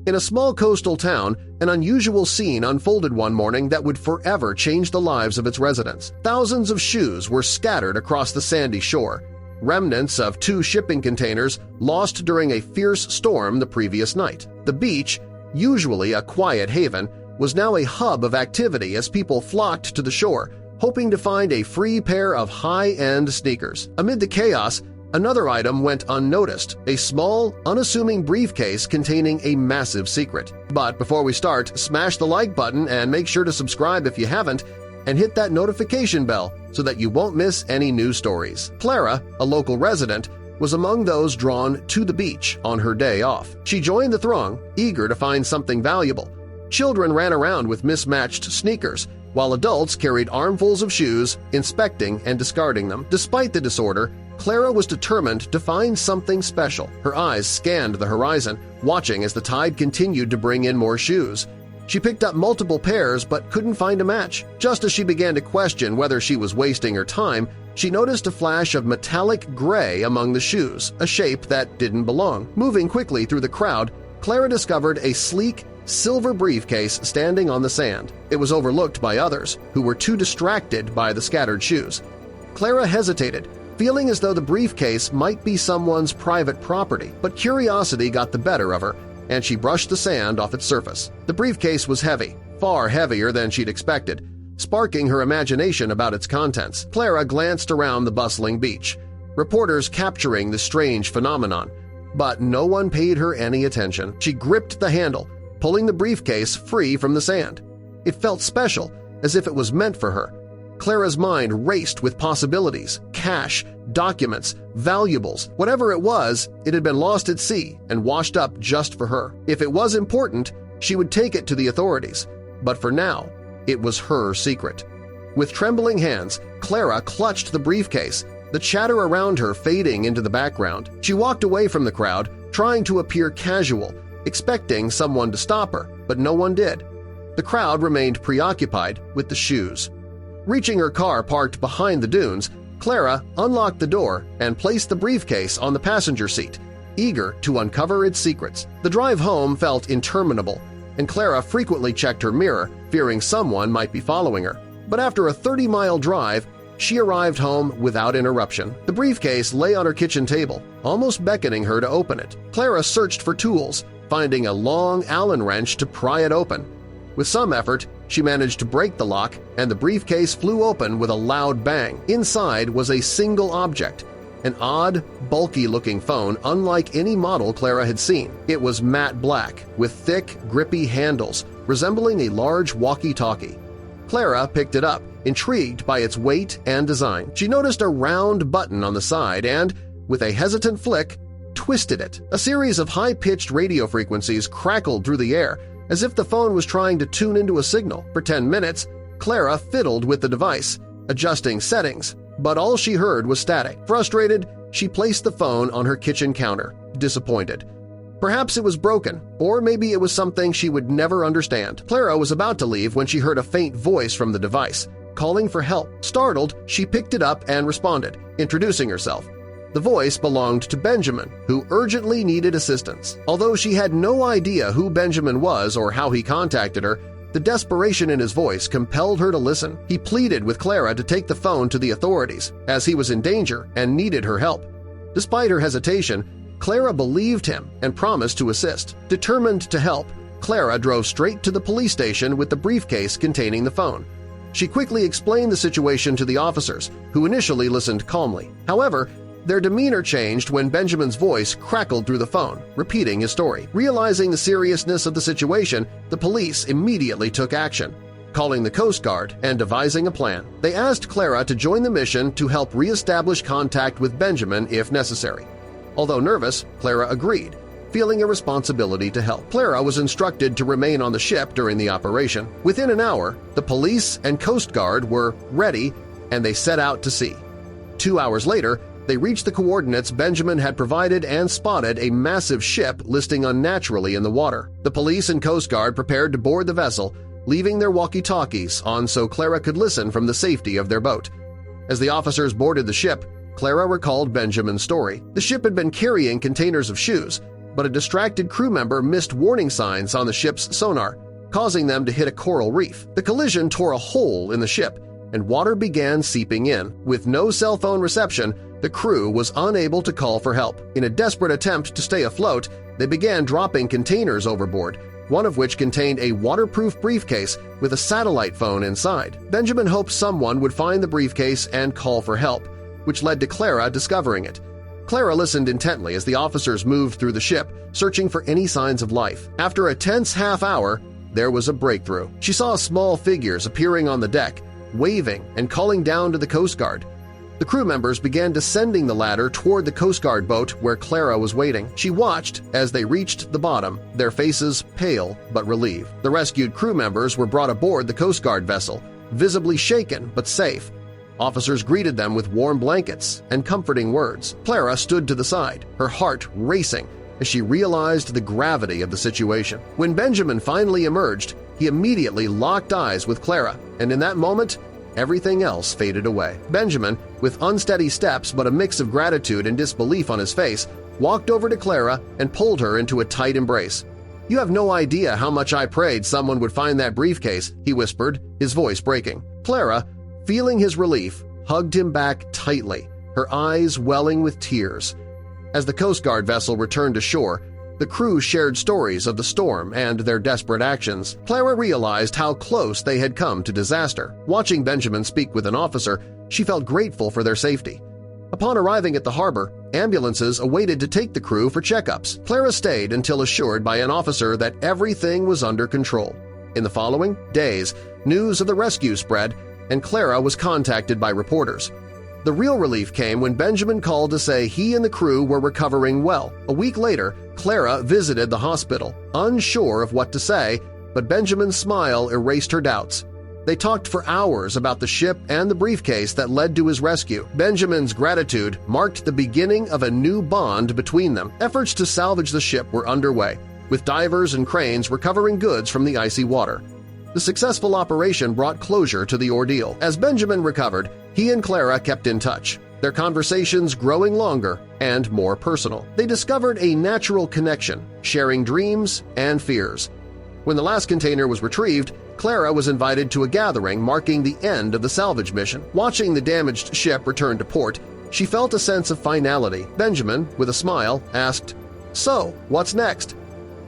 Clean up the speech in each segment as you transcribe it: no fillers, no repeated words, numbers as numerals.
In a small coastal town, an unusual scene unfolded one morning that would forever change the lives of its residents. Thousands of shoes were scattered across the sandy shore, remnants of 2 shipping containers lost during a fierce storm the previous night. The beach, usually a quiet haven, was now a hub of activity as people flocked to the shore, hoping to find a free pair of high-end sneakers. Amid the chaos, another item went unnoticed, a small, unassuming briefcase containing a massive secret. But before we start, smash the like button and make sure to subscribe if you haven't, and hit that notification bell so that you won't miss any new stories. Clara, a local resident, was among those drawn to the beach on her day off. She joined the throng, eager to find something valuable. Children ran around with mismatched sneakers, while adults carried armfuls of shoes, inspecting and discarding them. Despite the disorder, Clara was determined to find something special. Her eyes scanned the horizon, watching as the tide continued to bring in more shoes. She picked up multiple pairs but couldn't find a match. Just as she began to question whether she was wasting her time, she noticed a flash of metallic gray among the shoes, a shape that didn't belong. Moving quickly through the crowd, Clara discovered a sleek, silver briefcase standing on the sand. It was overlooked by others, who were too distracted by the scattered shoes. Clara hesitated, feeling as though the briefcase might be someone's private property, but curiosity got the better of her, and she brushed the sand off its surface. The briefcase was heavy, far heavier than she'd expected, sparking her imagination about its contents. Clara glanced around the bustling beach, reporters capturing the strange phenomenon, but no one paid her any attention. She gripped the handle, pulling the briefcase free from the sand. It felt special, as if it was meant for her. Clara's mind raced with possibilities, cash, documents, valuables. Whatever it was, it had been lost at sea and washed up just for her. If it was important, she would take it to the authorities. But for now, it was her secret. With trembling hands, Clara clutched the briefcase, the chatter around her fading into the background. She walked away from the crowd, trying to appear casual, expecting someone to stop her, but no one did. The crowd remained preoccupied with the shoes. Reaching her car parked behind the dunes, Clara unlocked the door and placed the briefcase on the passenger seat, eager to uncover its secrets. The drive home felt interminable, and Clara frequently checked her mirror, fearing someone might be following her. But after a 30-mile drive, she arrived home without interruption. The briefcase lay on her kitchen table, almost beckoning her to open it. Clara searched for tools, finding a long Allen wrench to pry it open. With some effort, she managed to break the lock, and the briefcase flew open with a loud bang. Inside was a single object, an odd, bulky-looking phone unlike any model Clara had seen. It was matte black, with thick, grippy handles, resembling a large walkie-talkie. Clara picked it up, intrigued by its weight and design. She noticed a round button on the side and, with a hesitant flick, twisted it. A series of high-pitched radio frequencies crackled through the air, as if the phone was trying to tune into a signal. For 10 minutes, Clara fiddled with the device, adjusting settings, but all she heard was static. Frustrated, she placed the phone on her kitchen counter, disappointed. Perhaps it was broken, or maybe it was something she would never understand. Clara was about to leave when she heard a faint voice from the device, calling for help. Startled, she picked it up and responded, introducing herself. The voice belonged to Benjamin, who urgently needed assistance. Although she had no idea who Benjamin was or how he contacted her, the desperation in his voice compelled her to listen. He pleaded with Clara to take the phone to the authorities, as he was in danger and needed her help. Despite her hesitation, Clara believed him and promised to assist. Determined to help, Clara drove straight to the police station with the briefcase containing the phone. She quickly explained the situation to the officers, who initially listened calmly. However, their demeanor changed when Benjamin's voice crackled through the phone, repeating his story. Realizing the seriousness of the situation, the police immediately took action, calling the Coast Guard and devising a plan. They asked Clara to join the mission to help re-establish contact with Benjamin if necessary. Although nervous, Clara agreed, feeling a responsibility to help. Clara was instructed to remain on the ship during the operation. Within an hour, the police and Coast Guard were ready, and they set out to sea. 2 hours later, they reached the coordinates Benjamin had provided and spotted a massive ship listing unnaturally in the water. The police and Coast Guard prepared to board the vessel, leaving their walkie-talkies on so Clara could listen from the safety of their boat. As the officers boarded the ship, Clara recalled Benjamin's story. The ship had been carrying containers of shoes, but a distracted crew member missed warning signs on the ship's sonar, causing them to hit a coral reef. The collision tore a hole in the ship, and water began seeping in. With no cell phone reception, the crew was unable to call for help. In a desperate attempt to stay afloat, they began dropping containers overboard, one of which contained a waterproof briefcase with a satellite phone inside. Benjamin hoped someone would find the briefcase and call for help, which led to Clara discovering it. Clara listened intently as the officers moved through the ship, searching for any signs of life. After a tense half-hour, there was a breakthrough. She saw small figures appearing on the deck, waving and calling down to the Coast Guard. The crew members began descending the ladder toward the Coast Guard boat where Clara was waiting. She watched as they reached the bottom, their faces pale but relieved. The rescued crew members were brought aboard the Coast Guard vessel, visibly shaken but safe. Officers greeted them with warm blankets and comforting words. Clara stood to the side, her heart racing as she realized the gravity of the situation. When Benjamin finally emerged, he immediately locked eyes with Clara, and in that moment, everything else faded away. Benjamin, with unsteady steps but a mix of gratitude and disbelief on his face, walked over to Clara and pulled her into a tight embrace. "You have no idea how much I prayed someone would find that briefcase," he whispered, his voice breaking. Clara, feeling his relief, hugged him back tightly, her eyes welling with tears. As the Coast Guard vessel returned to shore, the crew shared stories of the storm and their desperate actions. Clara realized how close they had come to disaster. Watching Benjamin speak with an officer, she felt grateful for their safety. Upon arriving at the harbor, ambulances awaited to take the crew for checkups. Clara stayed until assured by an officer that everything was under control. In the following days, news of the rescue spread, and Clara was contacted by reporters. The real relief came when Benjamin called to say he and the crew were recovering well. A week later, Clara visited the hospital, unsure of what to say, but Benjamin's smile erased her doubts. They talked for hours about the ship and the briefcase that led to his rescue. Benjamin's gratitude marked the beginning of a new bond between them. Efforts to salvage the ship were underway, with divers and cranes recovering goods from the icy water. The successful operation brought closure to the ordeal. As Benjamin recovered, he and Clara kept in touch, their conversations growing longer and more personal. They discovered a natural connection, sharing dreams and fears. When the last container was retrieved, Clara was invited to a gathering marking the end of the salvage mission. Watching the damaged ship return to port, she felt a sense of finality. Benjamin, with a smile, asked, "So, what's next?"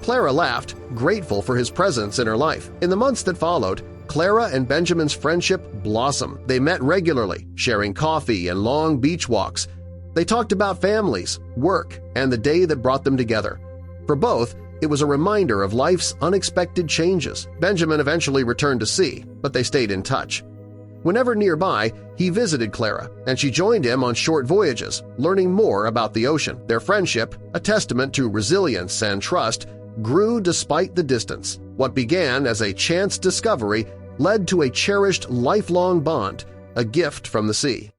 Clara laughed, grateful for his presence in her life. In the months that followed, Clara and Benjamin's friendship blossomed. They met regularly, sharing coffee and long beach walks. They talked about families, work, and the day that brought them together. For both, it was a reminder of life's unexpected changes. Benjamin eventually returned to sea, but they stayed in touch. Whenever nearby, he visited Clara, and she joined him on short voyages, learning more about the ocean. Their friendship, a testament to resilience and trust, grew despite the distance. What began as a chance discovery led to a cherished lifelong bond, a gift from the sea.